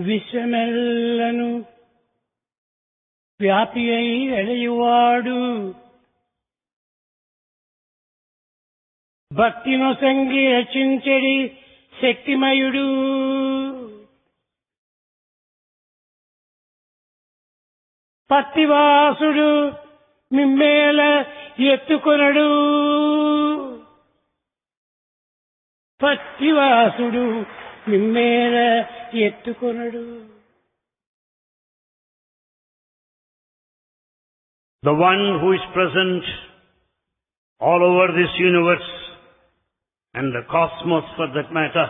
విశ్వమెల్లను వ్యాపి అయి వెలయువాడు భక్తినొసంగి రచించెడి శక్తిమయుడు పత్తివాసుడు మిమ్మేల ఎత్తుకొనడు పత్తివాసుడు మిమ్మేల ఎత్తుకొనడు. The one who is present all over this universe and the cosmos for that matter,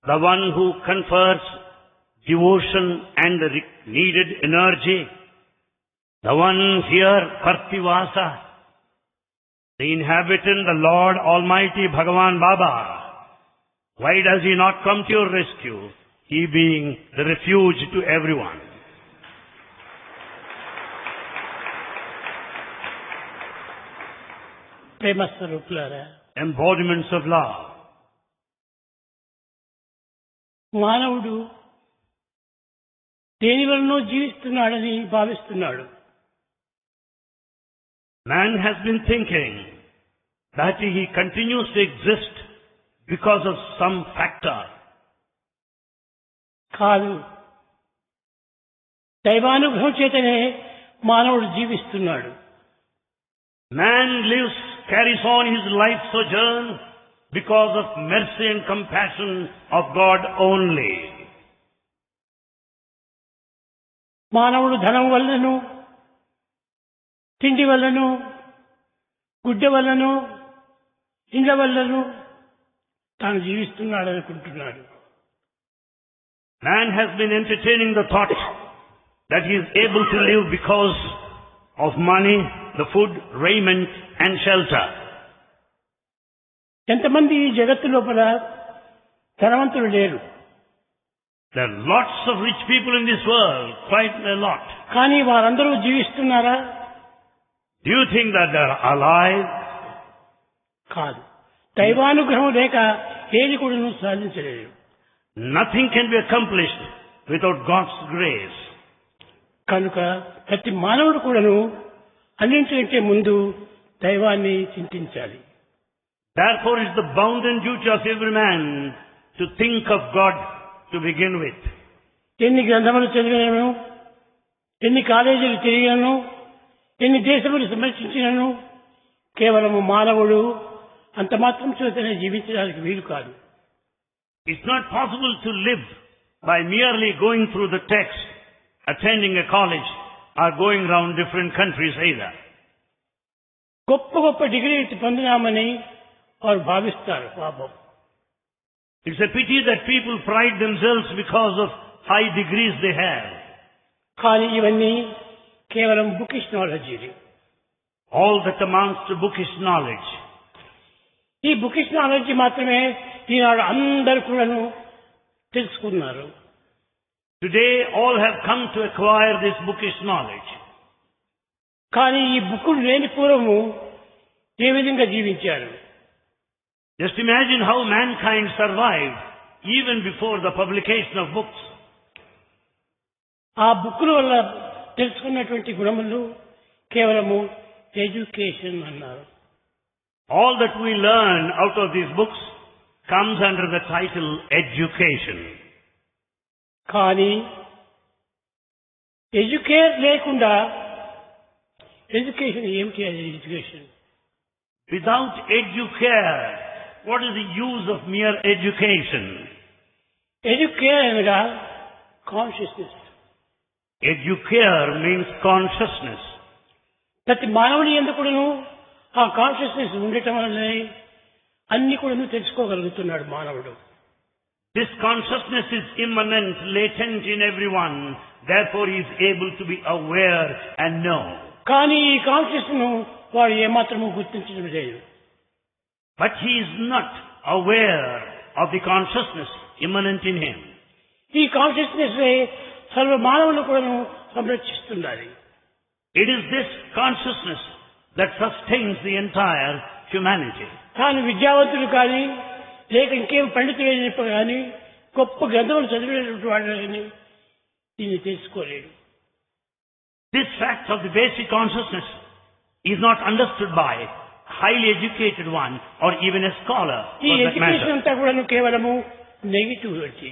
the one who confers devotion and the needed energy, the one here, Parthivasa, the inhabitant, the Lord Almighty Bhagavan Baba. Why does he not come to your rescue, he being the refuge to everyone? ప్రేమస్వరూపులారా, Embodiments of love. మానవుడు దేని వలనో జీవిస్తున్నాడని భావిస్తున్నాడు. Man has been thinking that he continues to exist because of some factor. కాదు, దైవానుగ్రహం చేతనే మానవుడు జీవిస్తున్నాడు. Man lives, carries on his life sojourn because of mercy and compassion of God only. మానవుడు ధనం వల్లనూ తిండి వల్లనూ గుడ్డ వల్లనూ ఇండ్ల వల్లనూ తాను జీవిస్తున్నాడు అనుకుంటున్నాడు. Man has been entertaining the thought that he is able to live because of money, the food, raiment and shelter. ఎంతమంది ఈ జగత్తు లోపల ధనవంతులు లేరు. There are lots of rich people in this world, quite a lot. కానీ వారందరూ జీవిస్తున్నారా? Do you think that they are alive? కాదు. దైవానుగ్రహం లేక ఏది కూడా సాధించలేరు. Nothing can be accomplished without God's grace. కనుక ప్రతి మానవుడు కూడాను అన్నింటికంటే ముందు దైవాన్ని చింతించాలి. Therefore it is the bounden duty of every man to think of God to begin with. ఎన్ని గ్రంథములు చదివినను, ఎన్ని కాలేజీలు తిరిగినను, ఎన్ని దేశములు సందర్శించినను కేవలము మానవుడు అంత మాత్రం చేతనే జీవించడానికి వీలు కాదు. It's not possible to live by merely going through the text, attending a college or going around different countries either. గొప్ప గొప్ప డిగ్రీ పొందినామని వారు భావిస్తారు. పాపం, It's a pity that people pride themselves because of high degrees they have. కానీ ఇవన్నీ కేవలం bookish knowledge. All that amounts to bookish knowledge. ఈ bookish knowledge మాత్రమే ఈనాడు అందరూ కూడాను తెలుసుకున్నారు. Today all have come to acquire this bookish knowledge. కానీ ఈ బుక్కులు లేని పూర్వము ఏ విధంగా జీవించారు? Just imagine how mankind survived even before the publication of books. ఆ బుక్కుల వల్ల తెలుసుకున్నటువంటి గుణములు కేవలము ఎడ్యుకేషన్ అన్నారు. All that we learn out of these books comes under the title education. కానీ ఎడ్యుకేట్ లేకుండా ఎడ్యుకేషన్ ఏమిటి? Education Without educare, what is the use of mere education? Educate అనగా కాన్షియస్నెస్. Educare means consciousness. ప్రతి మానవుని యందు కూడాను ఆ కాన్షియస్నెస్ ఉండటం వల్లనే అన్ని కూడాను తెలుసుకోగలుగుతున్నాడు మానవుడు. This consciousness is immanent, latent in everyone. Therefore he is able to be aware and know. కానీ ఈ కాన్షియస్ ను వాడు ఏమాత్రము గుర్తించడం లేదు. But he is not aware of the consciousness immanent in him. ఈ కాన్షియస్నెస్ సర్వ మానవులు కూడాను సంరక్షిస్తున్నది. It is this consciousness that sustains the entire humanity. తాను విద్యావంతులు కానీ లేక ఇంకేం పండితులు కానీ గొప్ప గ్రంథములు చదివినటువంటి వాడిని దీన్ని తెలుసుకోలేడు. This fact of the basic consciousness is not understood by a highly educated one or even a scholar ఈ for that ఎడ్యుకేషన్ matter. అంతా కూడా కేవలము negativity.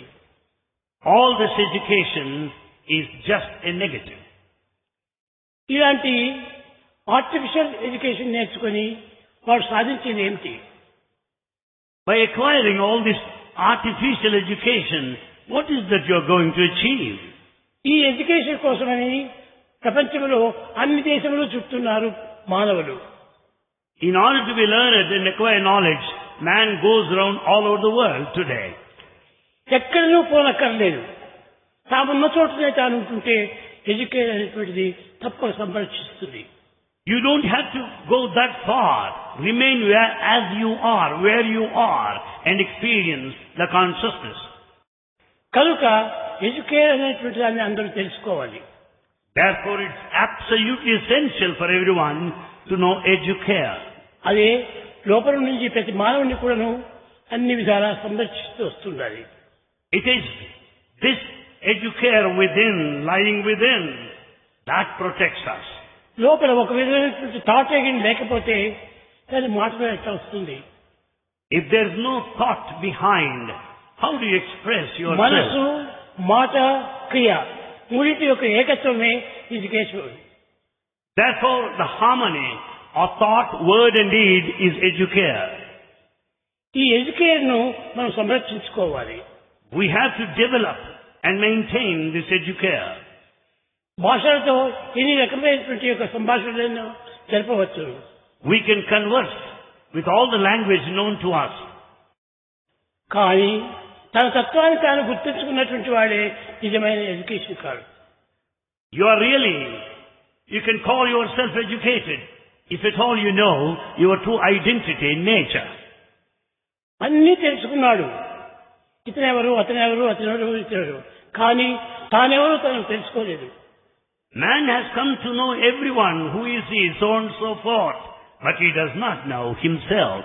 All this education is just a negative. ఇలాంటి ఆర్టిఫిషియల్ ఎడ్యుకేషన్ నేర్చుకొని వాడు సాధించేది ఏమిటి? By acquiring all this artificial education, what is that you are going to achieve? ఈ ఎడ్యుకేషన్ కోసమని ప్రపంచంలో అన్ని దేశములు చుట్టున్నారు మానవులు. In order to be learned and acquire knowledge, man goes around all over the world today. ఎక్కడనూ పోనక్కర్లేదు. తామున్న చోటనే తాను ఉంటుంటే education అనేటువంటిది తప్పక సంరక్షిస్తుంది. You don't have to go that far. Remain where you are and experience the consciousness. కనుక education అనేటువంటి దాన్ని అందరూ తెలుసుకోవాలి. Therefore, it's absolutely essential for everyone to know educare. అదే లోపల నుంచి ప్రతి మానవుని కూడాను అన్ని విధాలా సంరక్షిస్తూ వస్తున్నది. It is this educare within, lying within, that protects us. లోపల ఒక విధమైనటువంటి థాట్ లేకపోతే దాని మాటలో ఎట్లా వస్తుంది? If there's no thought behind, how do you express మనసు, yourself? మాట, క్రియ మూడింటి యొక్క ఏకత్వమే education. Therefore, the harmony of thought, word and deed is educare. ఈ ఎడ్యుకేషన్ ను మనం సంరక్షించుకోవాలి. We have to develop and maintain this educare. భాషలతో ఎన్ని రకమైనటువంటి యొక్క సంభాషణలను జరపవచ్చు. We can converse with all the language known to us. కానీ తన తత్వాన్ని తాను గుర్తించుకున్నటువంటి వాడే నిజమైన ఎడ్యుకేషన్ కాదు. You can call yourself educated if at all you know your true identity in nature. అన్నీ తెలుసుకున్నాడు. ఇతనెవరు, అతనెవరు, ఇతనెవరు, కానీ తానెవరు తను తెలుసుకోలేదు. Man has come to know everyone, who is he, so on and so forth, but he does not know himself.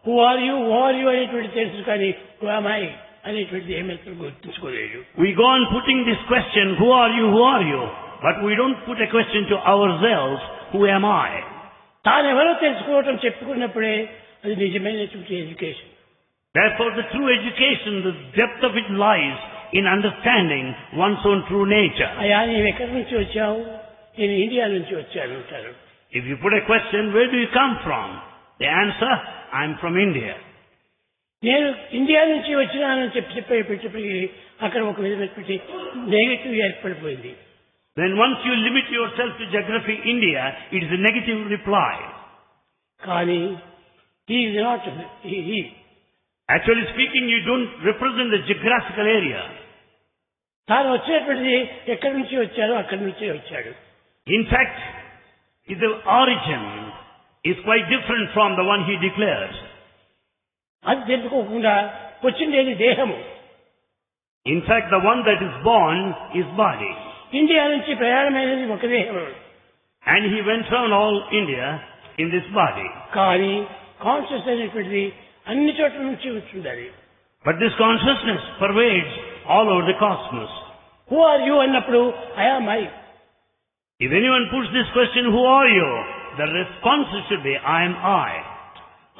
Who are you అనేటువంటి తెలుసు కానీ who am I అనేటువంటిది ఏమైతే గుర్తించుకోలేదు. We go on putting this question, who are you? But we don't put a question to ourselves, who am I? తానెవరో తెలుసుకోవటం చెప్పుకున్నప్పుడే అది నిజమైనటువంటి education. Therefore, the true education, the depth of it lies in understanding one's own true nature. అయ్యా నీవు ఎక్కడి నుంచి వచ్చావు? నేను India నుంచి వచ్చాను అంటారు. If you put a question, where do you come from? The answer, I'm from India. నేను ఇండియా నుంచి వచ్చినానని చెప్పేటప్పటికీ అక్కడ ఒక విధమైనటువంటి negative ఏర్పడిపోయింది. Then once you limit yourself to geography India, it is a negative reply. కానీ he is not he. Actually speaking, you don't represent the geographical area. తాను వచ్చేటువంటిది ఎక్కడి నుంచి వచ్చారో అక్కడి నుంచే వచ్చాడు. In fact, the origin is quite different from the one he declares. అది తెలుసుకోకుండా వచ్చిండేది దేహము. In fact, the one that is born is body. India నుంచి ప్రయాణమైనది ఒక దేహం. And he went around all India in this body. కానీ conscious అనేటువంటిది అన్ని చోట్ల నుంచి వచ్చింది. But this consciousness pervades all over the cosmos. Who are you అన్నప్పుడు I am I. If anyone puts this question, who are you? The response should be, I am I.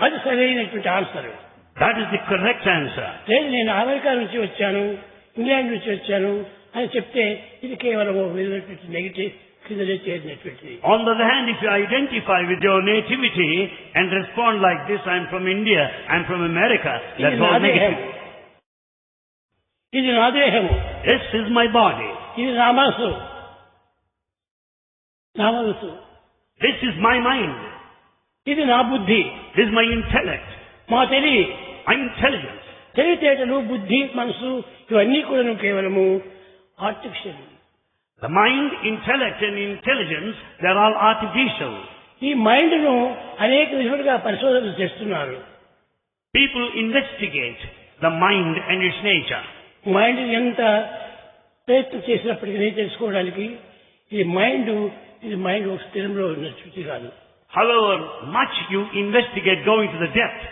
అది సరైనటువంటి answer. That is the correct answer. లేదు నేను America నుంచి వచ్చాను, England నుంచి వచ్చాను అని చెప్తే ఇది కేవలం ఒక విధమైనటువంటి నెగిటివ్ కిందనే చేరినటువంటిది. On the other hand, if you identify with your nativity and respond like this, I am from India, I am from America, that's all negative. ఇది నా దేహము. This is my body. ఇది నా మనసు. This is my mind. ఇది నా బుద్ధి. This is my intellect. మా తెలివి. My intelligence. తెలివితేటలు, బుద్ధి, మనసు ఇవన్నీ కూడా కేవలము artificial. The mind, intellect and intelligence, they are all artificial. ఈ మైండ్ ను అనేక విధాలుగా పరిశోధనలు చేస్తున్నారు. People investigate the mind and its nature. Mind ఎంత ప్రయత్నం చేసినప్పటికీ తెలుసుకోవడానికి ఇది మైండ్ ఒక స్థిరంలో ఉన్నట్టు కాదు. However much you investigate going to the depth,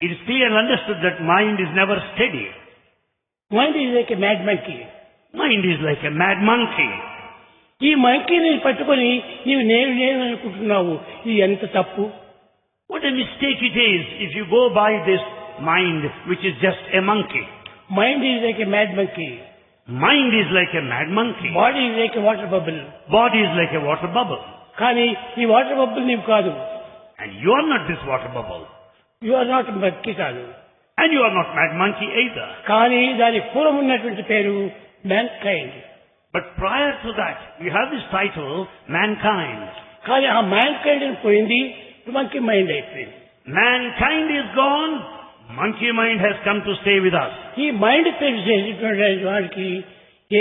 it is clear and understood that mind is never steady. Mind is like a mad monkey. Mind is like a mad monkey. ఈ మంకీని పట్టుకొని నీవు నేను అనుకుంటున్నావు. ఇది ఎంత తప్పు. What a mistake it is if you go by this mind which is just a monkey. Mind is like a mad monkey. Mind is like a mad monkey. Body is like a water bubble. Body is like a water bubble. కానీ ఈ water bubble నీవు కాదు. And you are not this water bubble. You are not monkey కాదు. And you are not mad monkey either. కానీ దాని పూర్వం ఉన్నటువంటి పేరు man kind. But prior to that, you have this title, mankind. కానీ ఆ మ్యాన్ కైండ్ పోయింది, monkey mind అయిపోయింది. Mankind is gone, monkey mind has come to stay with us. ఈ మైండ్ తెలిసేటువంటి వాడికి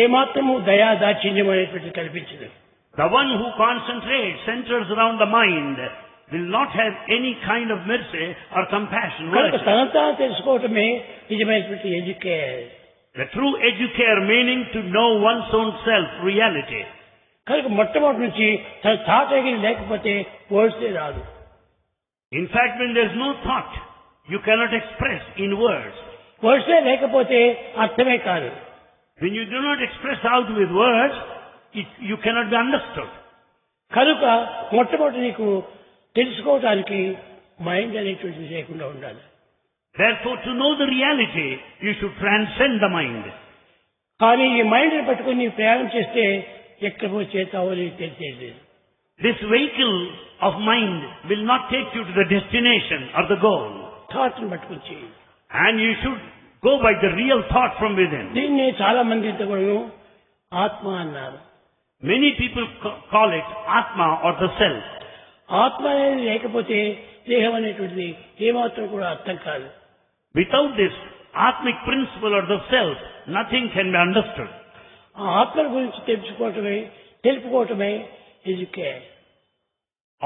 ఏమాత్రము దయా దాక్షిణ్యం అనేటువంటి కల్పించదు. The one who concentrates, centers around the mind, will not have any kind of mercy or compassion. కనుక తనంతా తెలుసుకోవటమే నిజమైనటువంటి educare. The true educator meaning to know one's own self, reality. కనుక మొట్టమొదటి నుంచి తన థాట్ లేకపోతే వర్డ్సే రాదు. In fact, when there is no thought, you cannot express in words. వర్డ్సే లేకపోతే అర్థమే కాదు. When you do not express out with words, you cannot be understood. కనుక మొట్టమొదటి నీకు తెలుసుకోవడానికి మైండ్ అనేటువంటిది లేకుండా ఉండాలి. Therefore, to know the reality, you should transcend the mind. కానీ ఈ మైండ్ పట్టుకుని నీవు ప్రయాణం చేస్తే ఎక్కడ పోతావో నీకు తెలిసేది. This vehicle of mind will not take you to the destination or the goal. Thought ని పట్టుకొచ్చి. And you should go by the real thought from within. దీన్ని చాలా మంది ఇంతకు ఆత్మ అన్నారు. Many people call it Atma or the self. ఆత్మ అనేది లేకపోతే దేహం అనేటువంటిది ఏమాత్రం కూడా అర్థం కాదు. Without this Atmic principle or the self, nothing can be understood. ఆ ఆత్మ గురించి తెలుపుకోవటమే educate.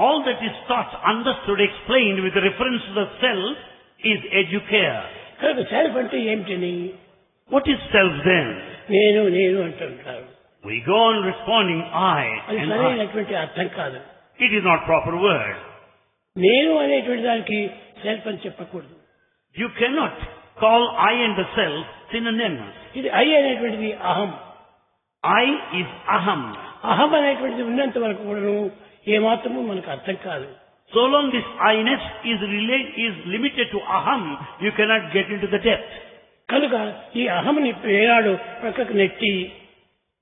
All that is taught, understood, explained with reference to the self is educare. కనుక సెల్ఫ్ అంటే ఏమిటని? What is self then? నేను అంటుంటారు. We go on responding I అది and I. సరైనటువంటి అర్థం కాదు. It is not proper word. నేను అనేటువంటి దానికి సెల్ఫ్ అని చెప్పకూడదు. You cannot call I and the self synonyms. ఇది ఐ అనేటువంటిది అహం. I is aham. అహం అనేటువంటిది ఉన్నంత వరకు కూడా ఏమాత్రము మనకు అర్థం కాదు. So long this I-ness is limited to aham, you cannot get into the depth. కనుక ఈ అహంని ఏనాడు పక్కకు నెట్టి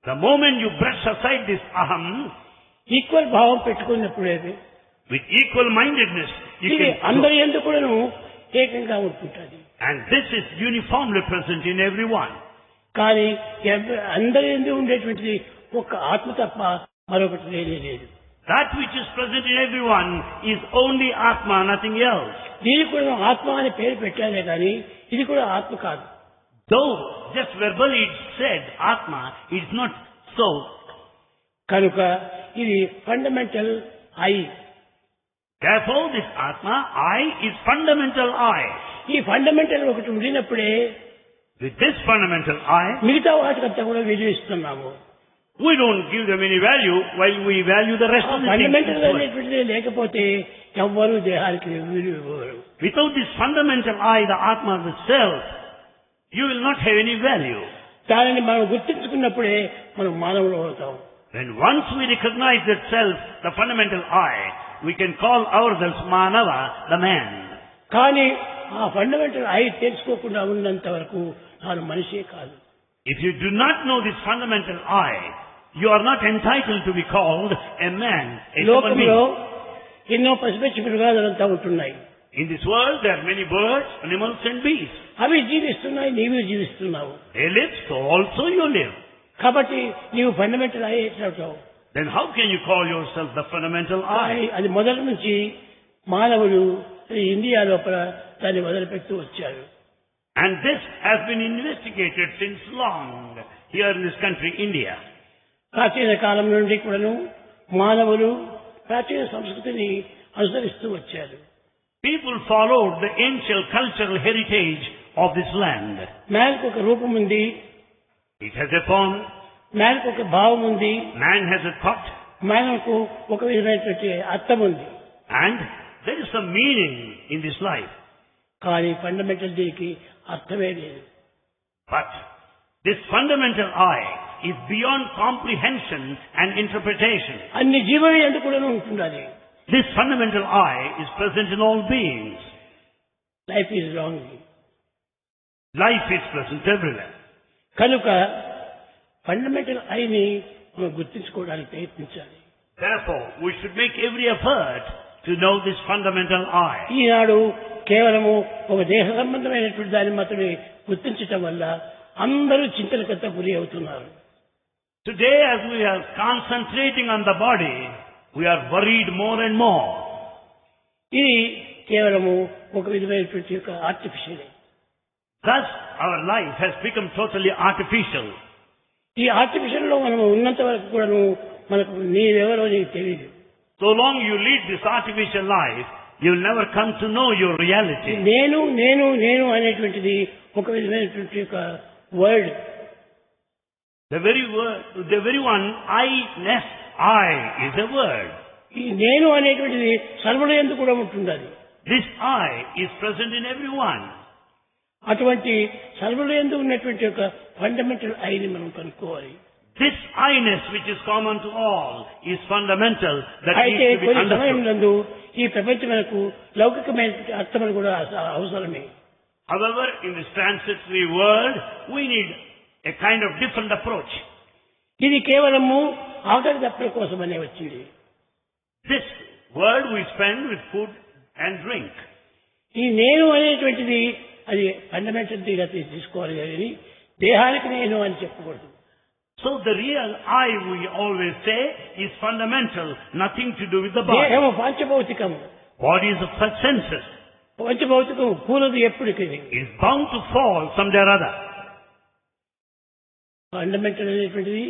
The moment you brush aside this aham, equal భావం పెట్టుకున్నప్పుడే with equal mindedness, you ఇది can అందరి grow. ఎందుకు కూడాను ఏకంగా ఉంటుంటుంది. And this is uniformly present in everyone. కానీ అందరి ఎందుకు ఉండేటువంటిది ఒక ఆత్మ తప్ప మరొకటి లేదు. That which is present in everyone is only Atma, nothing else. దీనికి కూడా ఆత్మ అనే పేరు పెట్టాలే కానీ ఇది కూడా ఆత్మ కాదు. Though just verbally it's said Atma, it's not so. కనుక ఇది fundamental I. Therefore this Atma, I, is fundamental I. ఈ ఫండమెంటల్ ఒకటి ఉండినప్పుడే With this fundamental I, మిగతా వాటికంతా కూడా విలువిస్తున్నాము. we don't give them any value while we value the rest of the things. Fundamental in this world. అనేటువంటిది లేకపోతే ఎవ్వరూ దేహానికి విలువ ఇవ్వరు. Without this fundamental I, the Atma, the self, you will not have any value. దానిని మనం గుర్తించుకున్నప్పుడే మనం మానవులు అవుతాం. When once we recognize that self, the fundamental I, we can call ourselves Manava, the man. కానీ ఆ ఫండమెంటల్ ఐ తెలుసుకోకుండా ఉన్నంత వరకు తాను మనిషే కాదు. If you do not know this fundamental I, you are not entitled to be called a man, a human లోకంలో being. ఎన్నో పసిపెచ్చి మృగాదులంతా ఉంటున్నాయి. In this world, there are many birds, animals and beasts. అవి జీవిస్తున్నాయి, నీవు జీవిస్తున్నావు. They live, so also you live. కాబట్టి నీవు fundamental I ఎట్లవుతావు? Then how can you call yourself the fundamental I? అది మొదటి నుంచి మానవులు ఇండియా లోపల దాన్ని మొదలుపెడుతూ వచ్చారు. And this has been investigated since long here in this country, India. ప్రాచీన కాలం నుండి కూడాను మానవులు ప్రాచీన సంస్కృతిని అనుసరిస్తూ వచ్చారు. People followed the ancient cultural heritage of this land. మ్యాన్కు ఒక రూపం ఉంది, It has a form, మ్యాన్కు ఒక భావం ఉంది, man has a thought, మ్యాన్కు ఒక విధమైనటువంటి అర్థం ఉంది. and there is some meaning in this life. కానీ ఫండమెంటల్ దీనికి అర్థమే లేదు. But This fundamental I is beyond comprehension and interpretation. అన్ని జీవుల యందు కూడా ఉంటున్నది. This fundamental I is present in all beings. Life is wrong. Life is present everywhere. కనుక ఫండమెంటల్ ఐని మనం గుర్తించుకోవడానికి ప్రయత్నించాలి. Therefore, we should make every effort to know this fundamental I. ఈనాడు కేవలము ఒక దేహ సంబంధమైనటువంటి దాన్ని మాత్రమే గుర్తించటం వల్ల అందరూ చింతలకంతా గురి అవుతున్నారు. Today, as we are concentrating on the body, we are worried more and more. ఇది కేవలము ఒక విధమైనటువంటి యొక్క artificial. Thus, our life has become totally artificial. ఈ ఆర్టిఫిషియల్ లో మనం ఉన్నంత వరకు కూడా మనకు నీవెవరో నీకు తెలియదు. So long you lead this artificial life, you will never come to know your reality. నేను నేను నేను అనేటువంటిది ఒక విధమైనటువంటి యొక్క word. The very one, I-ness, I is a word. ఈ నేను అనేటువంటిది సర్వుల యందు కూడా ఉంటున్నది. This I is present in everyone. అటువంటి సర్వుల యందు ఉన్నటువంటి యొక్క ఫండమెంటల్ ఐని మనం కనుక్కోవాలి. This I-ness which is common to all is fundamental that అయితే needs to be కొన్ని understood. సమయంలో ఈ ప్రపంచమునకు లౌకికమైనటువంటి అర్థములు కూడా అవసరమే. However, in this transitory world, we need a kind of different approach. ఇది కేవలము ఆకలి దప్పుల కోసమనే వచ్చింది. This world we spend with food and drink. ఈ నేను అనేటువంటిది అది ఫండమెంటల్ గా తీసుకోవాలి కానీ దేహానికి నేను అని చెప్పకూడదు. So the real I, we always say, is fundamental, nothing to do with the body. దేహము పంచభౌతికము. Body is of such senses. పంచభౌతికము కూలదు ఎప్పటికీ. It is bound to fall someday or other. Fundamental అనేటువంటిది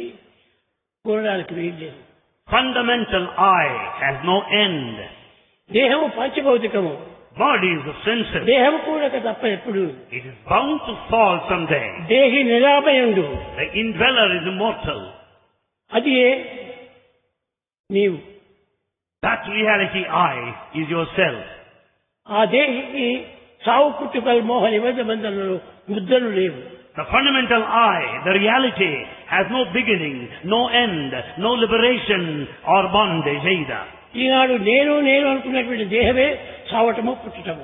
కూడడానికి వీల్లేదు. Fundamental I has no end. దేహము పంచభౌతికము. Body is of senses. దేహము కూడక తప్ప ఎప్పుడు. It is bound to fall someday. దేహి నిరామయుండు. The indweller is immortal. అది నీవు. That reality I is yourself. ఆ దేహికి సావు పుట్టుకలు మోహ నిబంధ బంధనలు ముద్దలు లేవు. The fundamental I, the reality, has no beginning, no end, no liberation or bondage either. ఈనాడు నేను నేను అనుకున్నటువంటి దేహమే చావటము పుట్టటము.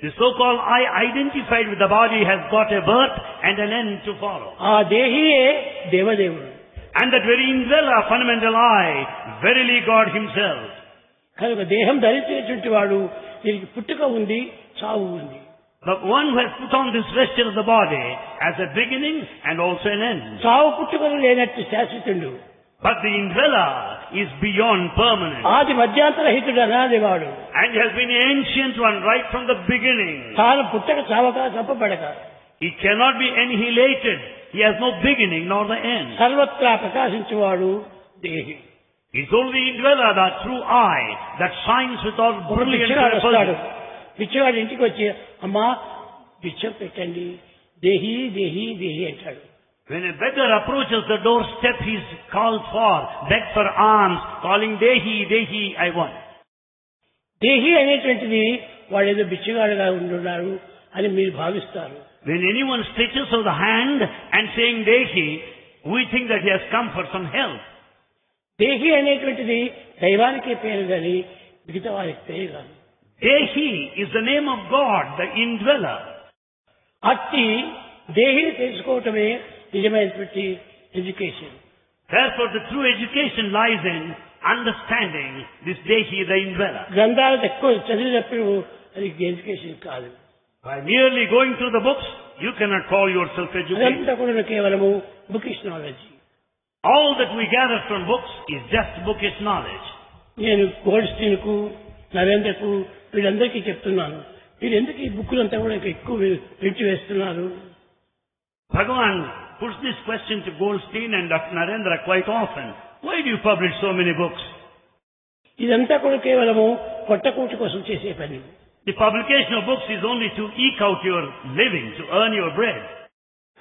The so-called I identified with the body has got a birth and an end to follow. ఆ దేహియే దేవదేవుడు. And that very indweller, fundamental I, verily God himself. కనుక దేహం ధరించినటువంటి వాడు దీనికి పుట్టుక ఉంది, చావు ఉంది. The one who has put on this vesture of the body has a beginning and also an end. చావు పుట్టుకలు లేనట్టు శాశ్వతుడు. But the indweller is beyond permanent. ఆది మధ్యాంతరహితుడు అనాదివాడు. And he has been the ancient one right from the beginning. తాను పుట్టక చావక చంపబడక. He cannot be annihilated. He has no beginning nor the end. సర్వత్రా ప్రకాశించువాడు దేహి. It's only indweller, that true I, that shines with all brilliance పిచ్చివాడు and వస్తాడు. effulgence. పిచ్చివాడు ఇంటికి వచ్చి అమ్మా పిచ్చం పెట్టండి దేహి దేహి దేహి అంటాడు. When a beggar approaches the doorstep, he is called for, begged for alms, calling Dehi, Dehi, I want. దేహి అనేటువంటిది వాడు ఏదో బిచ్చగాడుగా ఉంటున్నాడు అని మీరు భావిస్తారు. When anyone stretches out the hand and saying Dehi, we think that he has come for some help. దేహి అనేటువంటిది దైవానికి పేరు కానీ మిగతా వారికి పేరు కాదు. Dehi is the name of God, the indweller. అట్టి దేహిని తెలుసుకోవటమే నిజమైనటువంటి education. Therefore, the true education lies in understanding this Dehi, the indweller. గ్రంథాలు ఎక్కువ చదివినప్పుడు అది ఎడ్యుకేషన్ కాదు. By merely going through the books, you cannot call yourself educated. అదంతా కూడా కేవలము bookish knowledge. All that we gather from books is just bookish knowledge. నేను గోల్డ్స్టీన్కు నరేంద్రకు వీళ్ళందరికీ చెప్తున్నాను, మీరు ఎందుకు ఈ బుక్కులంతా కూడా ఎక్కువ పెంచి వేస్తున్నారు? Bhagavan puts this question to Goldstein and Dr. Narendra quite often. Why do you publish so many books? ఇదంతా కూడా కేవలము పొట్టకూటి కోసం చేసే పని. The publication of books is only to eke out your living, to earn your bread.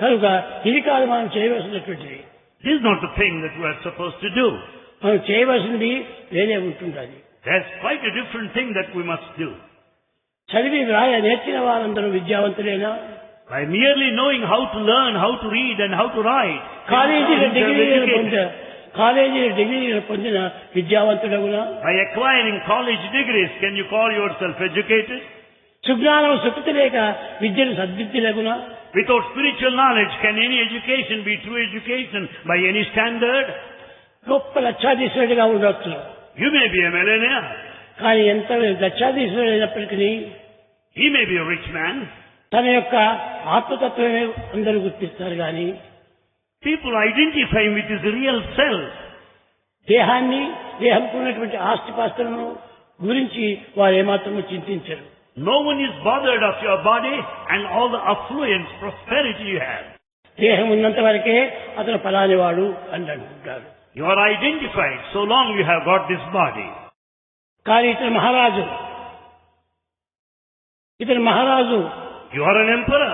కనుక ఇది కాదు మనం చేయవలసినటువంటిది. This is not the thing that we are supposed to do. మనం చేయవలసింది వేరే ఉంటుండాలి. There's quite a different thing that we must do. చదివి రాయ నేర్చిన వారందరూ విద్యావంతులైనా By merely knowing how to learn, how to read and how to write. కాలేజీల డిగ్రీలు పొందిన విద్యావంతుడగునా? By acquiring college degrees, can you call yourself educated? సుజ్ఞానం Sukriti లేక విద్యను సద్విద్యలగునా? Without spiritual knowledge, can any education be true education by any standard? గొప్ప లక్షాధీశ్వరుడిగా ఉండవచ్చు. You may be a millionaire. కానీ ఎంత లక్షాధీశ్వరుడు అయినప్పటికీ He may be a rich man. తన యొక్క ఆత్మతత్వమే అందరూ గుర్తిస్తారు కానీ People identify him with his real self. దేహాన్ని, దేహంకు ఉన్నటువంటి ఆస్తిపాస్తులను గురించి వారు ఏమాత్రము చింతించరు. No one is bothered of your body and all the affluence, prosperity you have. దేహం ఉన్నంత వరకే అతను ఫలానివాడు అని అంటుంటారు. You are identified so long you have got this body. కానీ ఇతను మహారాజు You are an emperor.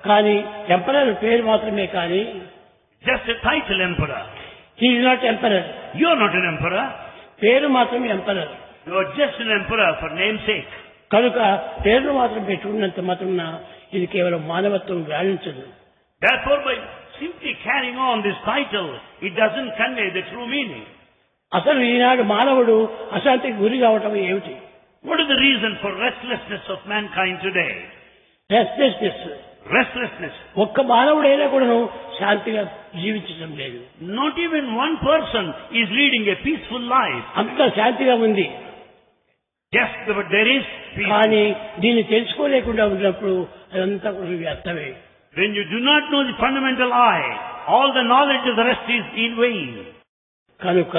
కానీ ఎంపరర్ పేరు మాత్రమే కానీ Just a title emperor. He is not emperor. You are not an emperor. పేరు మాత్రమే emperor. You are just an emperor for namesake. కనుక పేరును మాత్రం పెట్టుకున్నంత మాత్రం ఇది కేవలం మానవత్వం గ్రహించదు. Therefore, by simply carrying on this title, it doesn't convey the true meaning. అసలు ఈనాడు మానవుడు అశాంతికి గురి కావటం ఏమిటి? What is the reason for restlessness of mankind today? Restlessness. ఒక్క మానవుడైనా కూడాను శాంతిగా జీవించడం లేదు. Not even one person is leading a peaceful life. అంత శాంతిగా ఉంది. Yes, but there is peace. కానీ దీన్ని తెలుసుకోలేకుండా ఉన్నప్పుడు అదంతా కూడా వ్యర్థమే. When you do not know the fundamental I, all the knowledge of the rest is in vain. కనుక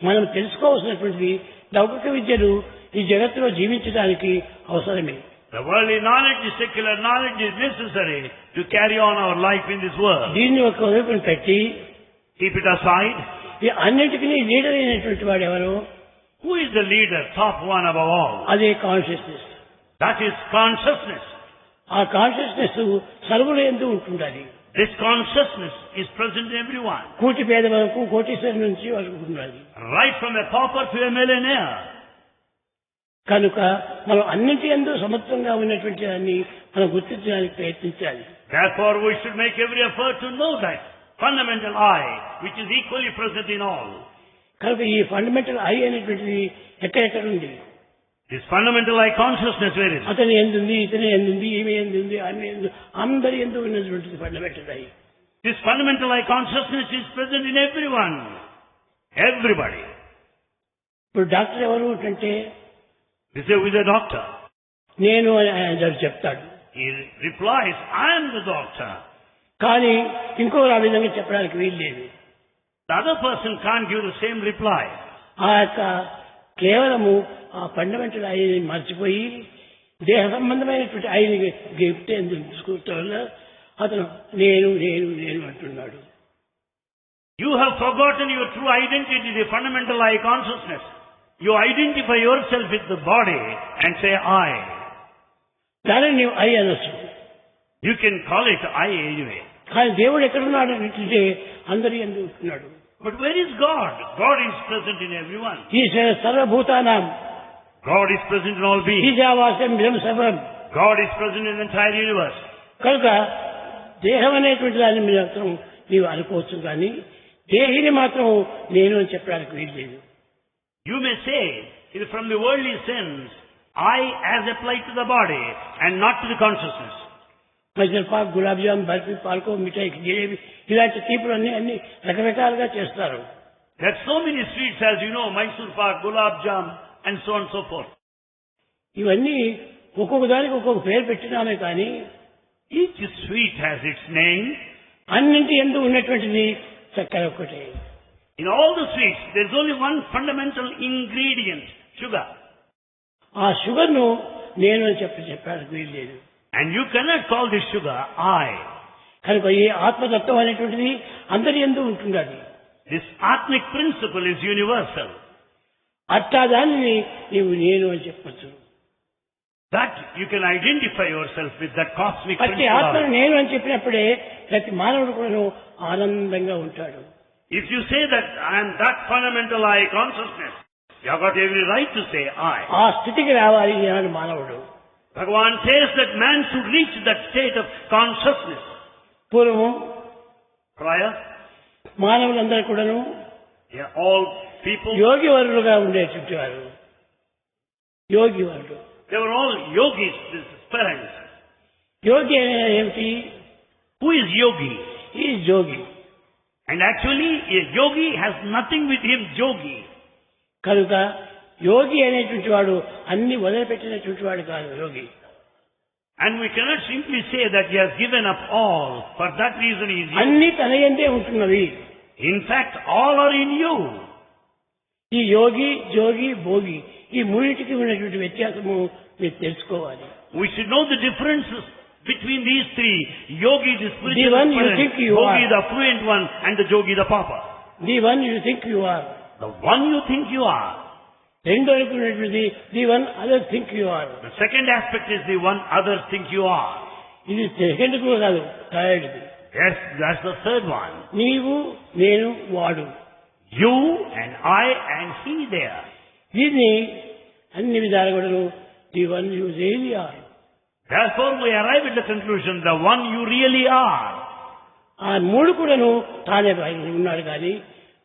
మనం తెలుసుకోవాల్సినటువంటి లౌకిక విద్యలు ఈ జగత్తులో జీవించడానికి అవసరమే. The worldly knowledge, the secular knowledge is necessary to carry on our life in this world. దీన్ని ఒక వైపున పెట్టి Keep it aside. ఈ అన్నిటికీ లీడర్ అయినటువంటి వాడు ఎవరు? Who is the leader, top one above all? అదే కాన్షియస్నెస్. That is consciousness. ఆ కాన్షియస్నెస్ సర్వుల యందు ఉంటుండాలి. This consciousness is present in everyone. కోటి పేద వరకు, కోటీశ్వరు నుంచి వరకు ఉండాలి. Right from a pauper to a millionaire. కనుక మనం అన్నింటి యందు సమత్వంగా ఉన్నటువంటి దాన్ని మనం గుర్తించడానికి ప్రయత్నించాలి. Therefore, we should make every effort to know that fundamental I, which is equally present in all. కనుక ఈ ఫండమెంటల్ ఐ అనేటువంటిది ఎక్కడెక్కడ ఉంది? This fundamental I consciousness, where is it? అతని ఎందుంది, ఇతని ఎందుంది, ఈమె ఎందుంది, ఆమె ఎందు, అందరి ఎందు ఉన్నటువంటిది fundamental I. This fundamental I consciousness is present in everyone. Everybody. ఇప్పుడు డాక్టర్ ఎవరు అంటే This is with a doctor. నేను అని ఆయన చెప్తాడు. He replies, I am the doctor. కానీ ఇంకొకరు ఆ విధంగా చెప్పడానికి వీలు లేదు. The other person can't give the same reply. ఆ యొక్క కేవలము ఆ ఫండమెంటల్ ఐని మర్చిపోయి దేహ సంబంధమైనటువంటి ఐని గిఫ్ట్ ఎందుకు తీసుకోవటం వల్ల అతను నేను నేను నేను అంటున్నాడు. You have forgotten your true identity, the fundamental I consciousness. You identify yourself with the body and say I. దానిని నీవు ఐ అనొచ్చు. You can call it I anyway. కానీ దేవుడు ఎక్కడున్నాడు అంటే అందరి యందు ఉంటున్నాడు. But where is God? God is present in everyone. ఈశ్వర సర్వభూతానాం. God is present in all beings. ఈశావాస్యం ఇదం సర్వం. God is present in the entire universe. కనుక దేహం అనేటువంటి దాన్ని మాత్రం నీవు అనుకోవచ్చు కానీ దేహిని మాత్రం నేను అని చెప్పడానికి వీలు లేదు. You may say, it is from the worldly sense, I as applied to the body and not to the consciousness. Mysore pak, gulab jamun, barfi, పాల్కో, మిఠాయి, జిలేబీ ఇలాంటి తీపులు అన్ని రకరకాలుగా చేస్తారు. There are so many sweets, as you know, Mysore pak, gulab jam, and so on and so forth. ఇవన్నీ ఒక్కొక్క దానికి ఒక్కొక్క పేరు పెట్టినామే కానీ Each sweet has its name. అన్నింటి యందు ఉన్నటువంటిది చక్కెర ఒక్కటే. In all the sweets, there is only one fundamental ingredient, sugar. ఆ షుగర్ ను నేను అని చెప్పడానికి వీలు లేదు. And you cannot call this sugar I. కనుక ఈ ఆత్మతత్వం అనేటువంటిది అందరి యందు ఉంటున్నది. This Atmic principle is universal. అట్టా దానిని నీవు నేను అని చెప్పచ్చు. That you can identify yourself with that cosmic ప్రతి ఆత్మను principle. నేను అని చెప్పినప్పుడే ప్రతి మానవుడు కూడా ఆనందంగా ఉంటాడు. If you say that I am that fundamental I consciousness, you have got every right to say I. ఆ స్థితికి రావాలి ఈనాడు మానవుడు. Bhagavan says that man should reach that state of consciousness. పూర్వం Prior, మానవులందరూ కూడాను all people, యోగి వరులుగా ఉండేటువంటి వారు. యోగి వరుడు. they were all yogis, these parents. యోగి అనేది ఏమిటి? Who is yogi? ఈ జోగి. And actually, a yogi has nothing with him, yogi. కనుక యోగి అనేటువంటి వాడు అన్ని వదిలిపెట్టినటువంటి వాడు కాదు యోగి. And we cannot simply say that he has given up all. For that reason he is yogi. అన్ని తన యందే ఉంటున్నవి. In fact, all are in you. ఈ యోగి, జోగి, భోగి ఈ మూడింటికి ఉన్నటువంటి వ్యత్యాసము మీరు తెలుసుకోవాలి. We should know the differences between these three. Yogi, the The spiritual one you aspirant, think you Bhogi, are. the affluent one, and the Jogi, the pauper. The one you think you are. The one you think you are. రెండో అనుకున్నటువంటిది the one other think you are. The second aspect is the one others think you are. ఇది second కూడా కాదు, థర్డ్ది. Yes, that's the third one. నీవు, నేను, వాడు. You and I and he there. దీన్ని అన్ని విధాలు కూడా the one you really are. Therefore we arrive at the conclusion, the one you really are. ఆ మూడు కూడాను తానే ఉన్నాడు కానీ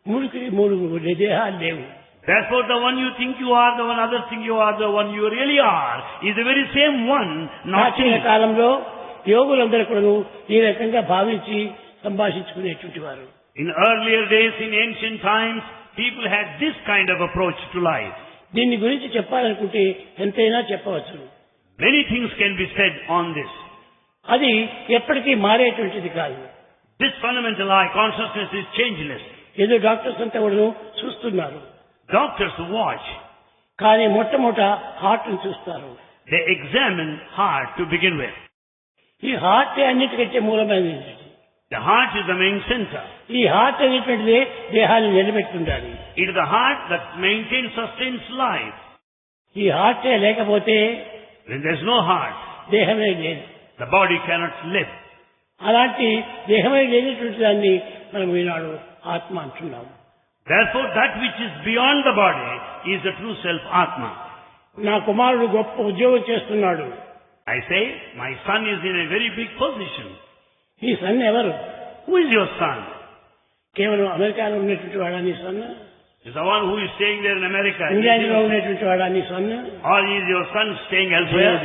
మూడుకి మూడు దేహాలు లేవు. Therefore the one you think you are, the one others think you are, the one you really are, is the very same one, not ప్రాచీన changed. కాలంలో యోగులందరూ కూడాను ఈ రకంగా భావించి సంభాషించుకునేటువంటి వారు. In earlier days, in ancient times, people had this kind of approach to life. దీని గురించి చెప్పాలనుకుంటే ఎంతైనా చెప్పవచ్చు. Many things can be said on this. అది ఎప్పటికీ మారేటువంటిది కాదు. This fundamental I consciousness is changeless. ఏదో డాక్టర్స్ అంతా కూడా చూస్తున్నారు, Doctors watch. కానీ మొట్టమొదట హార్ట్ ని చూస్తారు. They examine heart to begin with. ఈ హార్ట్ అన్నిటికంటే మూలమైనది. The heart is the main center. ఈ హార్ట్ అనేటువంటిది దేహాన్ని నిలబెట్టుండాలి. It is the heart that maintains, sustains life. ఈ హార్టే లేకపోతే When there is no heart, దేహమే లేదు. the body cannot live. అలాంటి దేహమే లేనటువంటి దాన్ని మనం ఈనాడు ఆత్మ అంటున్నాము. Therefore, that which is beyond the body is the true self, Atma. నా కుమారుడు గొప్ప ఉద్యోగం చేస్తున్నాడు. I say, my son is in a very big position. ఈ సన్ ఎవరు? Who is your son? కేవలం అమెరికాలో ఉన్నటువంటి వాడా నీ sun? Is the one who is staying there in America? ఇంగ్లాండ్లో ఉన్నటువంటి వాడా నీ sun? Or is your son staying elsewhere?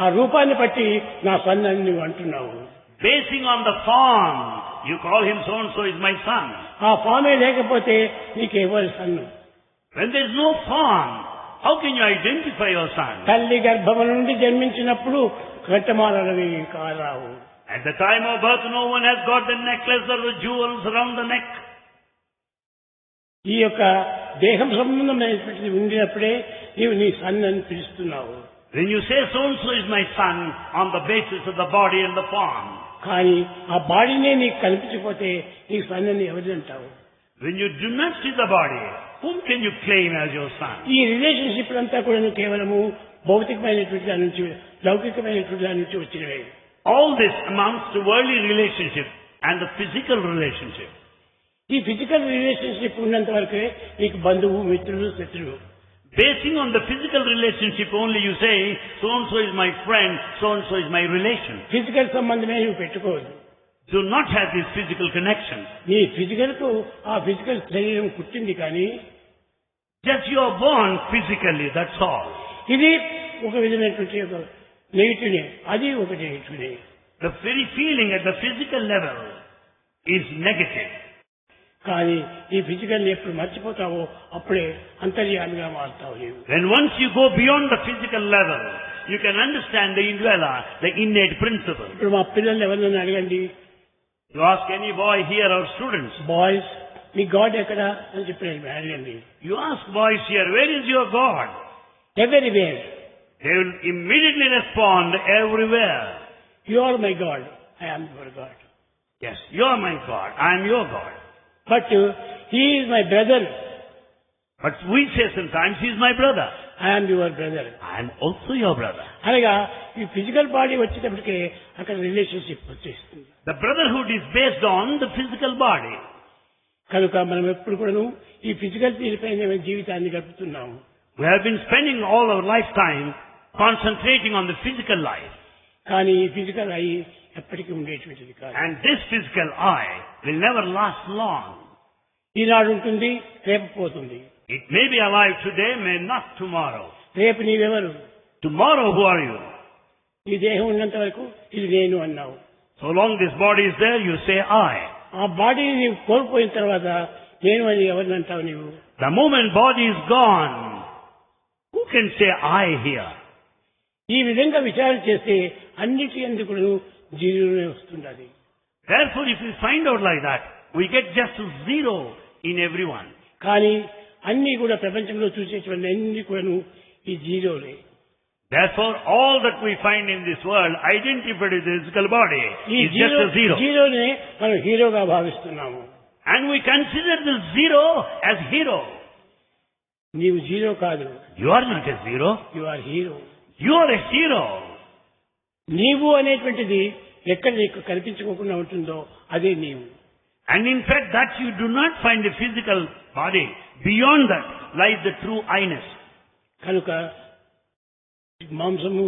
ఆ రూపాన్ని బట్టి నా సన్ అని నువ్వు అంటున్నావు. Basing on the form, you call him so and so is my son. ఆ ఫామే లేకపోతే నీకెవరి సన్ను? When there is no form, how can you identify your son? తల్లి గర్భము నుండి జన్మించినప్పుడు ఘట్టమాలవి కారావు. At the time of birth, no one has got the necklace or the jewels around the neck. ఈ యొక్క దేహం సంబంధమైనటువంటిది ఉండినప్పుడే నీవు నీ సన్ అని పిలుస్తున్నావు. When you say so and so is my son on the basis of the body and the form. కానీ ఆ బాడీనే నీకు కనిపించకపోతే నీ సన్ అని ఎవరిని అంటావు? When you do not see the body, whom can you claim as your son? ఈ relationship అంతా కూడా కేవలము భౌతికమైనటువంటి దాని నుంచి, లౌకికమైనటువంటి దాని నుంచి వచ్చినవే. All this amounts to worldly relationship and the physical relationship. ఈ ఫిజికల్ రిలేషన్షిప్ ఉన్నంత వరకే నీకు బంధువు, మిత్రులు, శత్రువు. Basing on the physical relationship only, you say, so and so is my friend, so and so is my relation. Physical సంబంధమే నువ్వు పెట్టుకోవద్దు. Do not have this physical connection. నీ ఫిజికల్ కు ఆ ఫిజికల్ శరీరం పుట్టింది కానీ Just you are born physically, that's all. ఇది ఒక విధమైనటువంటి ఒక నెగిటివ్నే, అది ఒక నెగిటివ్నే. The very feeling at the physical level is negative. కానీ ఈ ఫిజికల్ ఎప్పుడు మర్చిపోతావో అప్పుడే అంతర్యామిగా మారుతావు నీవు. When once you go beyond the physical level, you can understand the indwella, the innate principle. ఇప్పుడు మా పిల్లల్ని ఎవరినైనా అడగండి, You ask any boy here or students, boys me God ఎక్కడ అని చెప్పి అడగండి. you ask boys here, where is your God? Everywhere. They will immediately respond, everywhere. You are my God, I am your God. Yes, you are my God, I am your God. But he is my brother, But we say sometimes, he is my brother. I am your brother. I am also your brother. అనగా ఈ physical body వచ్చేటప్పటికే అక్కడ relationship వచ్చేస్తుంది. The brotherhood is based on the physical body. కనుక మనం ఎప్పుడు కూడాను ఈ physical తీరుపైన జీవితాన్ని గడుపుతున్నాము. We have been spending all our lifetime concentrating on the physical life. కానీ ఈ ఫిజికల్ అయి ఎప్పటికీ ఉండేటువంటిది కాదు. And this physical eye will never last long. ఈనాడు ఉంటుంది, రేపు పోతుంది. It may be alive today, may not tomorrow. రేపు నీవెవరు? Tomorrow, who are you? ఈ దేహం ఉన్నంత వరకు ఇది నేను అన్నావు. So long this body is there, you say I. ఆ బాడీని నీవు కోల్పోయిన తర్వాత నేను అని ఎవరిని అంటావు నీవు? The moment body is gone, who can say I here? ఈ విధంగా విచారణ చేస్తే అన్నిటి ఎందుకు జీరోనే వస్తున్నది. Therefore, if we find out like that, we get just zero in everyone. కానీ అన్ని కూడా ప్రపంచంలో చూసేటువంటి అన్ని కూడా ఈ జీరోలే. Therefore, all that we find in this world identified with the physical body ఈ is just a zero. జీరోనే మనం హీరోగా భావిస్తున్నాము. And we consider the zero as hero. నీవు జీరో కాదు. You are not a zero. You are hero. You are a hero. నీవు అనేటువంటిది ఎక్కడ నీకు కనిపించుకోకుండా ఉంటుందో అదే నీవు. And in fact, that you do not find the physical body. Beyond that lies the true I-ness. కనుక మాంసము,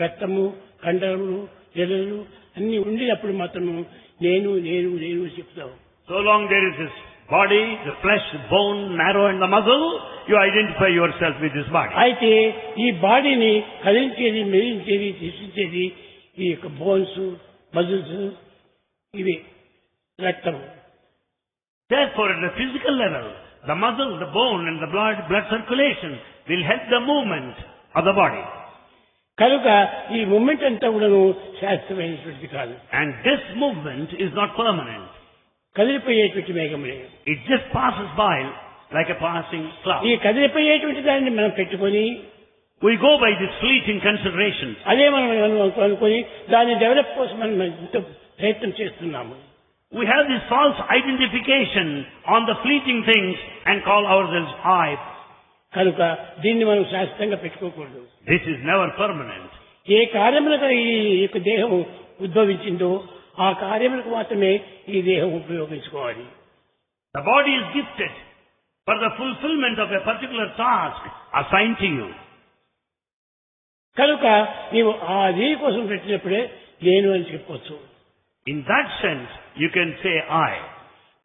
రక్తము, కండరములు, జలలు అన్ని ఉండినప్పుడు మాత్రము నేను నేను నేను చెప్తావు. So long there is this body, the flesh, the bone, marrow and the muscle, you identify yourself with this body. అయితే ఈ బాడీని కదిలించేది, మెదిలించేది, తీసించేది ఈ యొక్క బోన్స్, మజిల్స్, ఇవి రక్తము. Therefore, at the physical level, the muscle, the bone and the blood circulation will help the movement of the body. కనుక ఈ moment అంతా కూడా శాస్త్రమైనటువంటిది కాదు. And this movement is not permanent. కదిలిపోయేటువంటి మేఘములే. It just passes by like a passing cloud. ఈ కదిలిపోయేటువంటి దాన్ని మనం పెట్టుకొని We go by these fleeting considerations. అదే మనం అనుకొని దాన్ని డెవలప్ కోసం మనం ఎంతో ప్రయత్నం చేస్తున్నాము. We have this false identification on the fleeting things and call ourselves I. కనుక దీన్ని మనం శాశ్వతంగా పెట్టుకోకూడదు. This is never permanent. ఏ కార్యములకు ఈ యొక్క దేహం ఉద్భవించిందో ఆ కార్యములకు మాత్రమే ఈ దేహం ఉపయోగించుకోవాలి. The body is gifted for the fulfillment of a particular task assigned to you. కనుక నీవు ఆ దీని కోసం పెట్టినప్పుడే నేను అని చెప్పవచ్చు. In that sense, you can say I.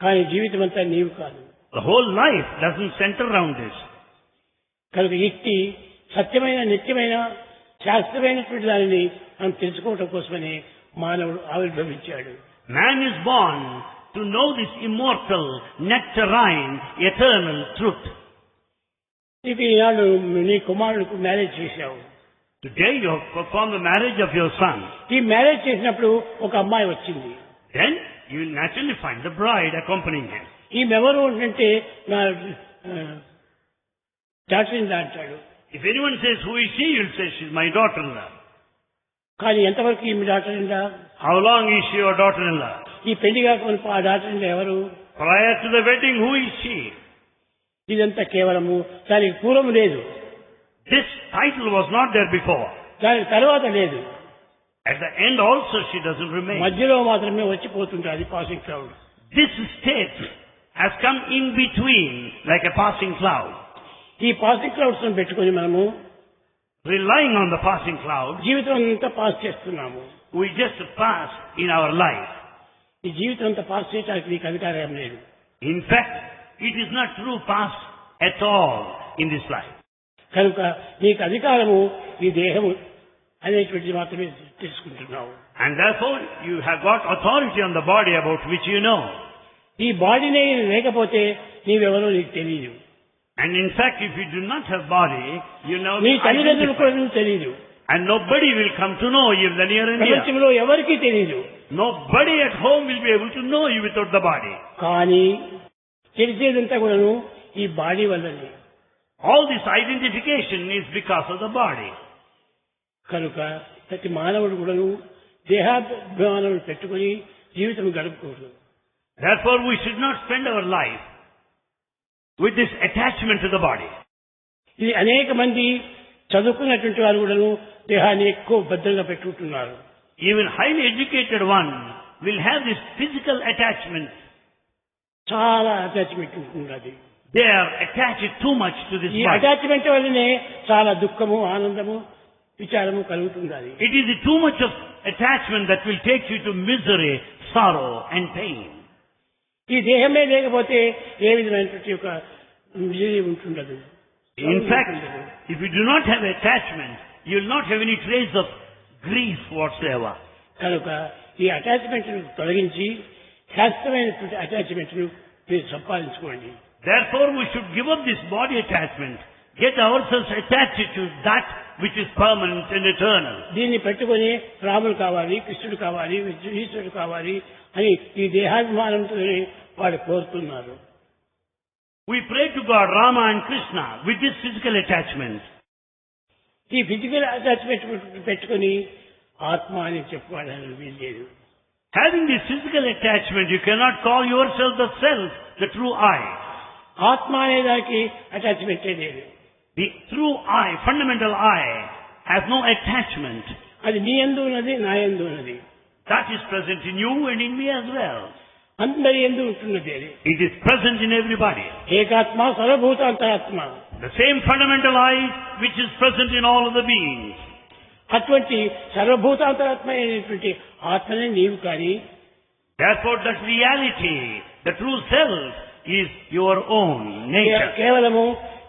కానీ జీవితం అంతా నీవు కాదు. The whole life doesn't center around this. కనుక ఇట్టి సత్యమైన, నిత్యమైన, శాస్త్రమైనటువంటి దానిని మనం తెలుసుకోవటం కోసమని మానవుడు ఆవిర్భవించాడు. Man is born to know this immortal, nectarine, eternal truth. నీకు ఈనాడు నీ కుమారుడికి మ్యారేజ్ చేశావు. Today you have performed the marriage of your son. ఈ మ్యారేజ్ చేసినప్పుడు ఒక అమ్మాయి వచ్చింది. Then you will naturally find the bride accompanying him. ఈమెవరు అంటే నా డాక్టర్ అంటాడు. If anyone says, who is she? You will say, she is my daughter-in-law. కానీ ఎంతవరకు ఈమె డాక్టర్ ఇందా? How long is she your daughter-in-law? ఈ పెళ్లి కాకుండా ఆ డాక్టర్ ఇందా ఎవరు? Prior to the wedding, who is she? ఇదంతా కేవలము దానికి పూర్వం లేదు. This title was not there before. దానికి తర్వాత లేదు. At the end also she doesn't remain. మధ్యలో మాత్రమే వచ్చిపోతుంటుంది passing cloud. This state has come in between like a passing cloud. ఈ పాసింగ్ క్లౌడ్స్ పెట్టుకుని మనము relying on the passing cloud, జీవితం అంతా పాస్ చేస్తున్నాము. we just pass in our life. ఈ జీవితం అంతా పాస్ చేయడానికి నీకు అధికారం లేదు. In fact, it is not true pass at all in this life. కనుక నీకు అధికారము ఈ దేహము అనేటువంటిది మాత్రమే తెలుసుకుంటున్నావు. And therefore, you have got authority on the body about which you know. ఈ బాడీనే లేకపోతే నీవెవరో నీకు తెలియదు. And in fact, if you do not have body, you know నీ తల్లిదండ్రులు కూడా నీకు తెలియదు. And nobody will come to know you the near and dear. ప్రపంచంలో ఎవరికీ తెలియదు. Nobody at home will be able to know you without the body. కానీ తెలిసేదంతా కూడాను ఈ బాడీ వల్లనే. All this identification is because of the body. కనుక ప్రతి మానవుడు కూడాను దేహాభిమానం పెట్టుకుని జీవితం గడపకూడదు. Therefore, we should not spend our life with this attachment to the body. ఇది అనేక మంది చదువుకున్నటువంటి వారు కూడాను దేహాన్ని ఎక్కువ భద్రంగా పెట్టుకుంటున్నారు. Even highly educated one will have this physical attachment. చాలా అటాచ్మెంట్ ఉంటుంది. They are attached too much to this ఈ body. అటాచ్మెంట్ వల్లనే చాలా దుఃఖము, ఆనందము విచారము కలుగుతుండాలి. It is the too much of attachment that will take you to misery, sorrow and pain. ఈ దేహమే లేకపోతే ఏ విధమైనటువంటి యొక్క misery ఉంటుండదు. In fact, if you do not have attachment, you will not have any trace of grief whatsoever. కనుక ఈ attachment తొలగించి శాస్త్రమైనటువంటి attachment మీరు సంపాదించుకోండి. Therefore, we should give up this body attachment, get ourselves attached to that which is permanent and eternal. దీన్ని పెట్టుకొని రాముడు కావాలి, కృష్ణుడు కావాలి, ఈశ్వరుడు కావాలి అని ఈ దేహాభిమానంతో వాడు కోరుతున్నారు. We pray to God, Rama and Krishna, with this physical attachment. ఈ ఫిజికల్ అటాచ్మెంట్ పెట్టుకొని ఆత్మ అని చెప్పుకోవడానికి వీల్లేదు. Having this physical attachment, you cannot call yourself the self, the true I. ఆత్మ అనే దానికి అటాచ్మెంటే లేదు. The true I, fundamental I, has no attachment. అది నీ యందు ఉన్నది, నా యందు ఉన్నది. That is present in you and in me as well. అందరి యందు ఉంటున్నది అది. It is present in everybody. ఏకాత్మ సర్వభూత అంతరాత్మ. The same fundamental I which is present in all of the beings. అటువంటి సర్వభూతాంతరాత్మ అయినటువంటి ఆత్మనే నీవు కానీ, Therefore that reality, the true self, is your own nature. కేవలము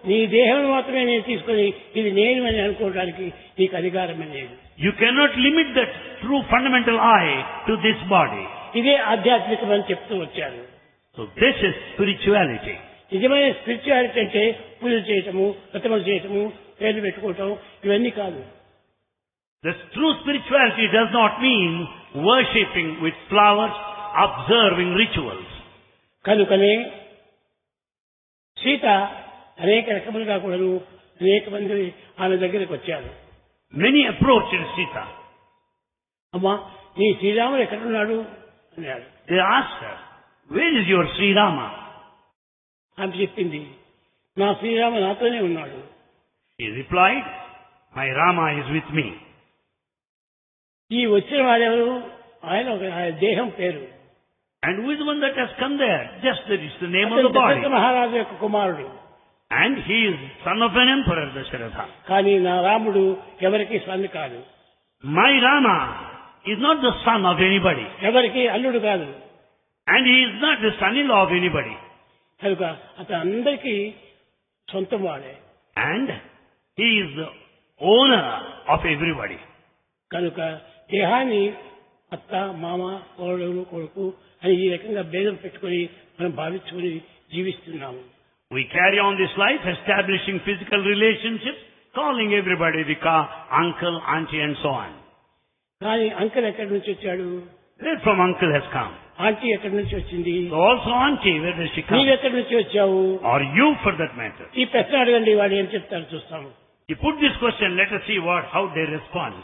నీ దేహం మాత్రమే నేను తీసుకొని ఇది నేను అని అనుకోవడానికి నీకు అధికారమే లేదు. You cannot limit that true fundamental I to this body. ఇదే ఆధ్యాత్మికం అని చెప్తూ వచ్చారు. So this is spirituality. నిజమైన స్పిరిచువాలిటీ అంటే పూజలు చేయటము, వ్రతములు చేయటము, పేర్లు పెట్టుకోవటం ఇవన్నీ కాదు. The true spirituality does not mean worshipping with flowers, observing rituals. కనుకనే సీత అనేక రకములుగా కూడాను అనేక మంది ఆమె దగ్గరికి వచ్చారు. Many approached Sita. అమ్మా నీ శ్రీరాముడు ఎక్కడున్నాడు అన్నాడు. They asked her, where is your Sri Rama? ఆమె చెప్పింది, నా శ్రీరామ నాతోనే ఉన్నాడు. He replied, my Rama is with me. ఈ వచ్చిన వారెవరు? ఆయన దేహం పేరు. And who is the one that has come there? Just that is the name of the body. Dasharatha మహారాజు యొక్క కుమారుడు. And he is son of an emperor, Dasharatha. కానీ నా రాముడు ఎవరికి స్వామి కాదు. My Rama is not the son of anybody. ఎవరికి అల్లుడు కాదు. And he is not the son-in-law of anybody. కనుక అతను అందరికీ సొంతం వాడే. And he is the owner of everybody. కనుక దేహాన్ని అత్త, మామ, కోడలు, కొడుకు అని ఈ రకంగా భేదం పెట్టుకొని మనం భావించుకొని జీవిస్తున్నాము. We carry on this life establishing physical relationships, calling everybody Vika, uncle, auntie and so on. కానీ అంకుల్ ఎక్కడి నుంచి వచ్చాడు? Where from uncle has come? Aunty ఎక్కడి నుంచి వచ్చింది? So also auntie, where does she come? నీవెక్కడి నుంచి వచ్చావు? Or you for that matter? ఈ ప్రశ్న అడగండి, వాడు ఏం చెప్తారు చూస్తాము. You put this question, let us see how they respond.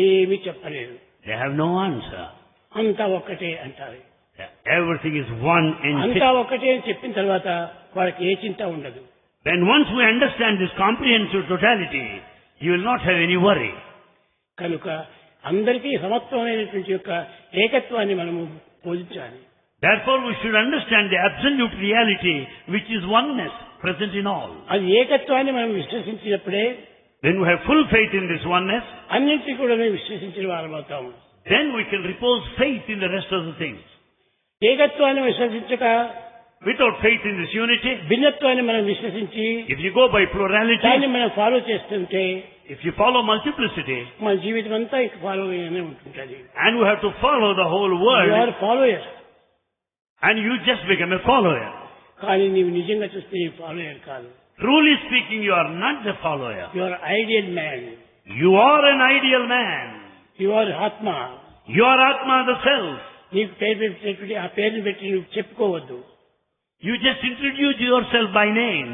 ఏమీ చెప్పలేదు. They have no answer. అంతా ఒక్కటే అంటారు. Everything is one in అంతా ఒక్కటే అని చెప్పిన తర్వాత వాళ్ళకి ఏ చింత ఉండదు. Then once we understand this comprehensive totality, you will not have any worry. కనుక అందరికీ సమత్వమైనటువంటి యొక్క ఏకత్వాన్ని మనము బోధించాలి. Therefore we should understand the absolute reality which is oneness present in all. అది ఏకత్వాన్ని మనం విశ్వసించినప్పుడే, When we have full faith in this oneness, అన్నింటినీ కూడా మేము విశ్వసించిన వారం అవుతాము. then we can repose faith in the rest of the things. ఏకత్వాన్ని విశ్వసించక Without faith in this unity, భిన్నత్వాన్ని మనం విశ్వసించి if you go by plurality, దాన్ని మనం ఫాలో చేస్తుంటే if you follow multiplicity, మన జీవితం అంతా ఇక ఫాలో అయ్యనే ఉంటుంటది. and we have to follow the whole world, you are follower. and you just become a follower. కానీ నీవు నిజంగా చూస్తే ఈ ఫాలోయర్ కాదు. Truly speaking, you are not the follower. You are ideal man. You are an ideal man. You are atma. You are Atma, the self. నీకు పేరు పెట్టినటువంటి ఆ పేరుని పెట్టి నువ్వు చెప్పుకోవద్దు. You just introduce yourself by name.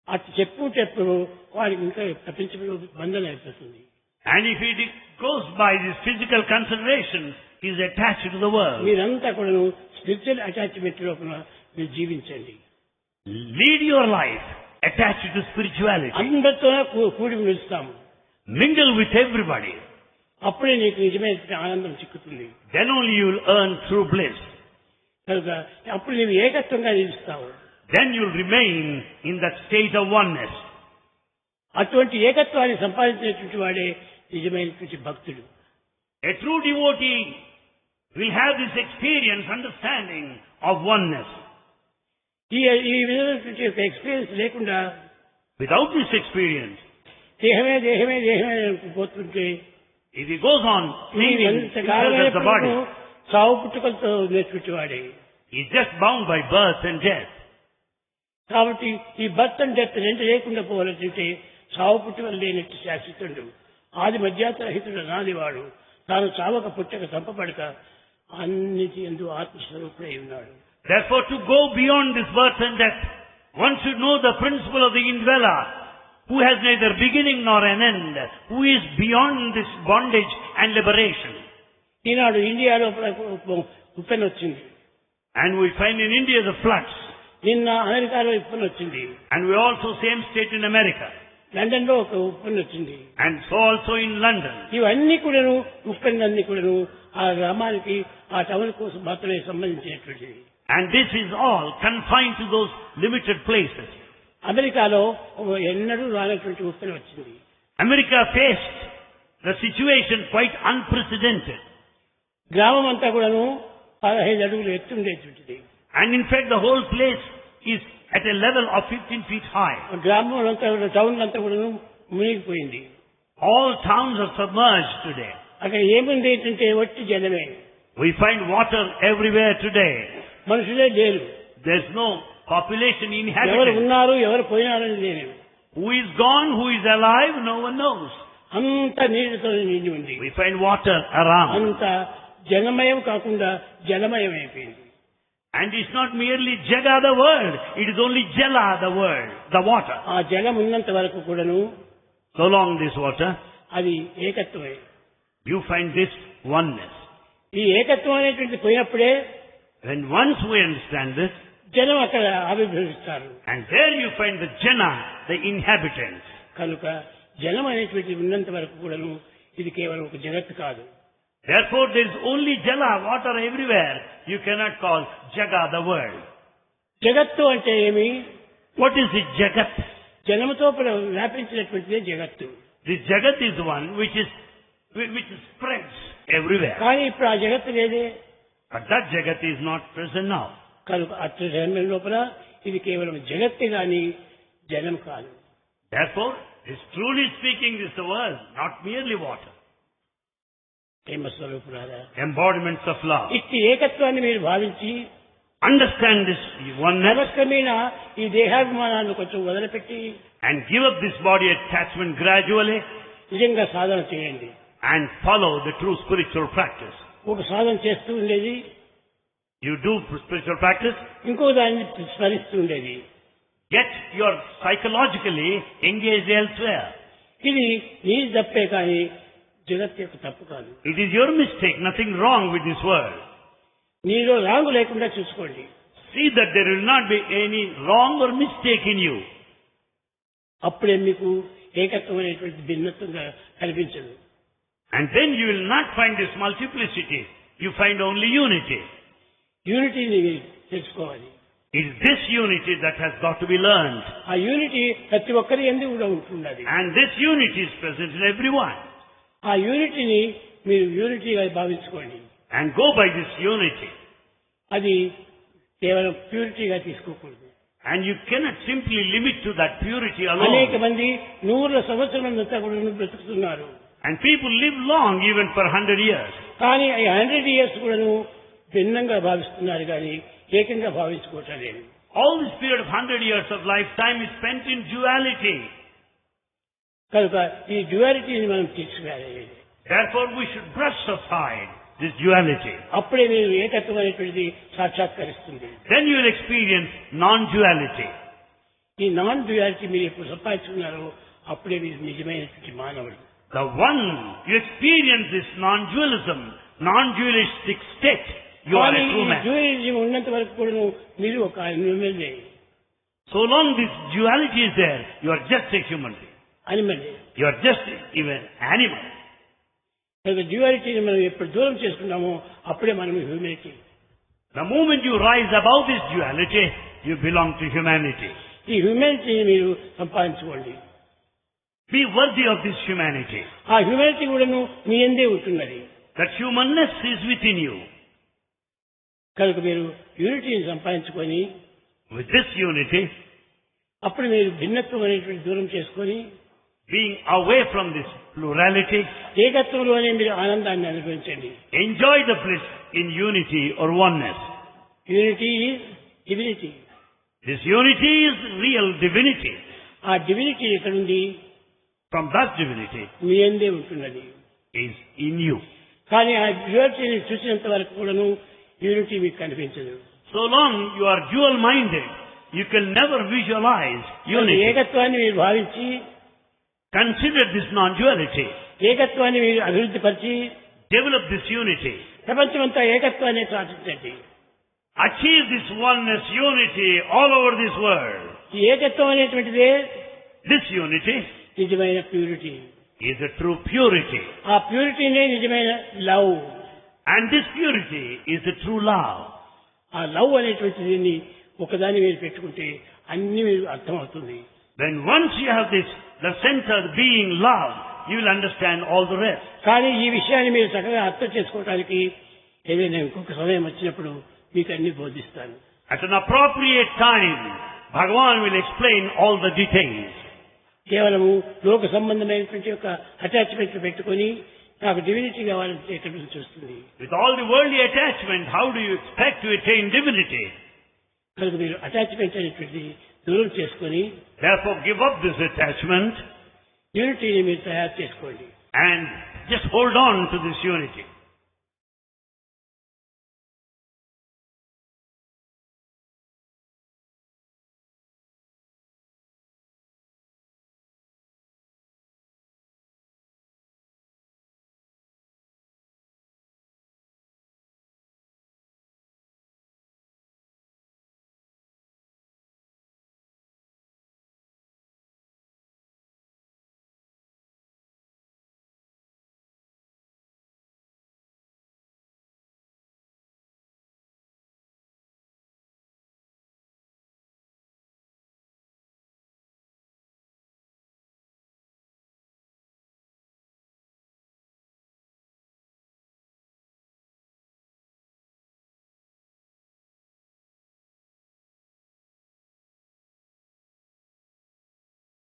అటు చెప్పుకుంటేప్పుడు వాడికి ఇంకా ప్రపంచంలో బంధన అయిపోతుంది. And if he goes by this physical consideration, he is attached to the world. మీరంతా కూడా స్పిరిచువల్ అటాచ్మెంట్ లోపల మీరు జీవించండి. Lead your life attached to spirituality. అందరితో కూడి నిలుస్తాము. Mingle with everybody. అప్పుడే నీకు నిజమైన ఆనందం చిక్కుతుంది. Then only you will earn true bliss. కనుక అప్పుడు నీవు ఏకత్వంగా నిలుస్తావు. Then you will remain in that state of oneness. అటువంటి ఏకత్వాన్ని సంపాదించినటువంటి వాడే నిజమైనటువంటి భక్తుడు. A true devotee will have this experience, understanding of oneness. ఈ విధమైనటువంటి యొక్క ఎక్స్పీరియన్స్ లేకుండా Without this experience, దేహమే దేహమే దేహమే పోతుంటే if he goes on thinking himself as the body, సావు పుట్టుకలతో ఉన్నటువంటి వాడే. he is just bound by birth and death. కాబట్టి ఈ బర్త్ అండ్ డెత్ రెండు లేకుండా పోవాలంటే సావు పుట్టుకలు లేనట్టు శాశ్వతుడు, ఆది మధ్యాతరహితుడు నాదివాడు, తాను చావక పుట్టక చంపబడక అన్నిటి యందు ఆత్మస్వరూపుడై ఉన్నాడు. Therefore, to go beyond this birth and death, one should know the principle of the indweller, who has neither beginning nor an end, who is beyond this bondage and liberation. ఈనాడు ఇండియాలో ఉప్పెన వచ్చింది. And we find in India the floods. నిన్న అమెరికాలో ఉప్పెన వచ్చింది. And we also same state in America. London లో ఒక ఉప్పెన వచ్చింది. And so also in London. ఇవన్నీ కూడాను ఉప్పెనన్నీ కూడాను ఆ గ్రామానికి ఆ టౌన్ కోసం మాత్రమే సంబంధించినటువంటిది. And this is all confined to those limited places. అమెరికాలో ఎన్నడూ రానటువంటి ఉప్పెన వచ్చింది. America faced the situation quite unprecedented. గ్రామం అంతా కూడాను 15 అడుగులు ఎత్తుండేటువంటిది. And in fact the whole place is at a level of 15 feet high. గ్రామం అంతా టౌన్ అంతా కూడాను మునిగిపోయింది. All towns are submerged today. అక్కడ ఏముంది ఏంటంటే ఒట్టి జలమే. We find water everywhere today. మనుషులే లేరు. There's no population ఎవరు inhabited. ఉన్నారు ఎవరు పోయినారని లేదు. Who is gone, who is alive, no one knows. అంత నీటితో నిండి ఉంది. We find water around. అంత జనమయం కాకుండా జలమయం అయిపోయింది. And it's not merely Jaga the world, it is only Jala the world, the water. ఆ జలం ఉన్నంత వరకు కూడాను So long this water, అది ఏకత్వమే. you find this oneness. ఈ ఏకత్వం అనేటువంటి పోయినప్పుడే When once we understand this, జనం అక్కడ ఆవిర్భవిస్తారు. and there you find the Jana, the inhabitants. కనుక జలం అనేటువంటి ఉన్నంత వరకు కూడాను ఇది కేవలం ఒక జగత్తు కాదు. Therefore there is only Jala, water everywhere. You cannot call Jaga the world. జగత్తు అంటే ఏమి? What is it, Jagat? జనముతో వ్యాపించినటువంటిదే జగత్తు. This Jagat is one which spreads everywhere. కానీ ఇప్పుడు ఆ జగత్తు లేదే. But that Jagat is not present now. కనుక అత్య జన్మ లోపల ఇది కేవలం జగత్తే గాని జలం కాదు. Therefore, it's truly speaking this the world, not merely water. ప్రేమ స్వరూపులారా, Embodiments of love. ఇట్టి ఏకత్వాన్ని మీరు భావించి Understand this oneness క్రమేణా ఈ దేహాభిమానాన్ని కొంచెం వదిలిపెట్టి and give up this body attachment gradually నిజంగా సాధన చేయండి. and follow the true spiritual practice. ఒక సాధన చేస్తూ ఉండేది, You do spiritual practice, ఇంకో దాన్ని స్మరిస్తూ ఉండేది. yet you are psychologically engaged elsewhere. ఇది నీ తప్పే కానీ జగత్ యొక్క తప్పు కాదు. It is your mistake, nothing wrong with this world. నీలో రాంగు లేకుండా చూసుకోండి. See that there will not be any wrong or mistake in you. అప్పుడే మీకు ఏకత్వం అనేటువంటి భిన్నత్వంగా కనిపించదు. And then you will not find this multiplicity. You find only unity. యూనిటీని తెలుసుకోవాలి. It is this unity that has got to be learned. ఆ unity ప్రతి ఒక్కరి యందు కూడా ఉంటున్నది. And this unity is present in everyone. ఆ యూనిటీని మీరు యూనిటీగా భావించుకోండి. And go by this unity. అది కేవలం ప్యూరిటీగా తీసుకోకూడదు. And you cannot simply limit to that purity అనేక alone. మంది 100 సంవత్సరాలంతా కూడా బ్రతుకుతున్నారు. And people live long even for 100 years. కానీ ఈ 100 ఇయర్స్ కూడాను భిన్నంగా భావిస్తున్నారు కానీ ఏకంగా భావించుకోవటం లేదు. All this period of 100 years of lifetime is spent in duality. కనుక ఈ డ్యుయాలిటీని మనం తీసుకురాలి. Therefore we should brush aside this duality. అప్పుడే మీరు ఏకత్వం అనేటువంటిది సాక్షాత్కరిస్తుంది. Then you will experience non-duality. ఈ నాన్ డ్యుయాలిటీ మీరు ఎప్పుడు సంపాదించుకున్నారో అప్పుడే మీరు నిజమైనటువంటి మానవుడు. The one you experience this non-dualism, non-dualistic state, you are a true man. డ్యుయాలిజం ఉన్నంత వరకు కూడా మీరు ఒక animal. So long this duality is there, you are just a human being. Animal. You are just even animal. డ్యుయాలిటీని మనం ఎప్పుడు దూరం చేసుకున్నామో అప్పుడే మనం humanity. The moment you rise above this duality, you belong to humanity. ఈ హ్యూమానిటీని మీరు సంపాదించుకోండి. Be worthy of this humanity. ఆ humanity కూడాను మీ యందే ఉంటున్నది. That humanness is within you. కనుక మీరు యూనిటీని సంపాదించుకొని With this unity, అప్పుడు మీరు భిన్నత్వం అనేటువంటి దూరం చేసుకొని being away from this plurality, ఏకత్వంలో అనే మీరు ఆనందాన్ని అనుభవించండి. enjoy the bliss in unity or oneness. Unity is divinity. This unity is real divinity. ఆ డివినిటీ ఎక్కడుంది? From that divinity మీ యందే ఉంటున్నది. is in you. కానీ ఆ డ్యూయాలిటీని చూసినంత వరకు కూడాను యూనిటీ మీకు కనిపించదు. So long you are dual-minded, you can never visualize unity. ఏకత్వాన్ని మీరు భావించి Consider this non-duality. ఏకత్వాన్ని మీరు అభివృద్ధి పరిచి Develop this unity. ప్రపంచమంతా ఏకత్వాన్ని సాధించండి. Achieve this oneness, unity all over this world. ఈ ఏకత్వం అనేటువంటిదే This unity నిజమైన purity. is a true purity. ఆ ప్యూరిటీనే నిజమైన love. And this purity is the true love. ఆ లవ్ అనేటువంటి దీన్ని ఒకదాన్ని మీరు పెట్టుకుంటే అన్ని మీరు అర్థమవుతుంది. Then once you have this, the center being love, you will understand all the rest. కానీ ఈ విషయాన్ని మీరు చక్కగా అర్థం చేసుకోవడానికి ఏదైనా ఇంకొక సమయం వచ్చినప్పుడు మీకు అన్ని బోధిస్తాను. At an appropriate time, Bhagavan will explain all the details. కేవలము లోక సంబంధమైనటువంటి ఒక అటాచ్మెంట్ పెట్టుకొని నాకు డివినిటీ కావాలంటే ఎక్కడ నుంచి వస్తుంది? With all the worldly attachment, how do you expect to attain divinity? కనుక మీరు అటాచ్మెంట్ అనేటువంటి దూరం చేసుకొని Therefore, give up this attachment యూనిటీని మీరు తయారు చేసుకోండి. and just hold on to this unity.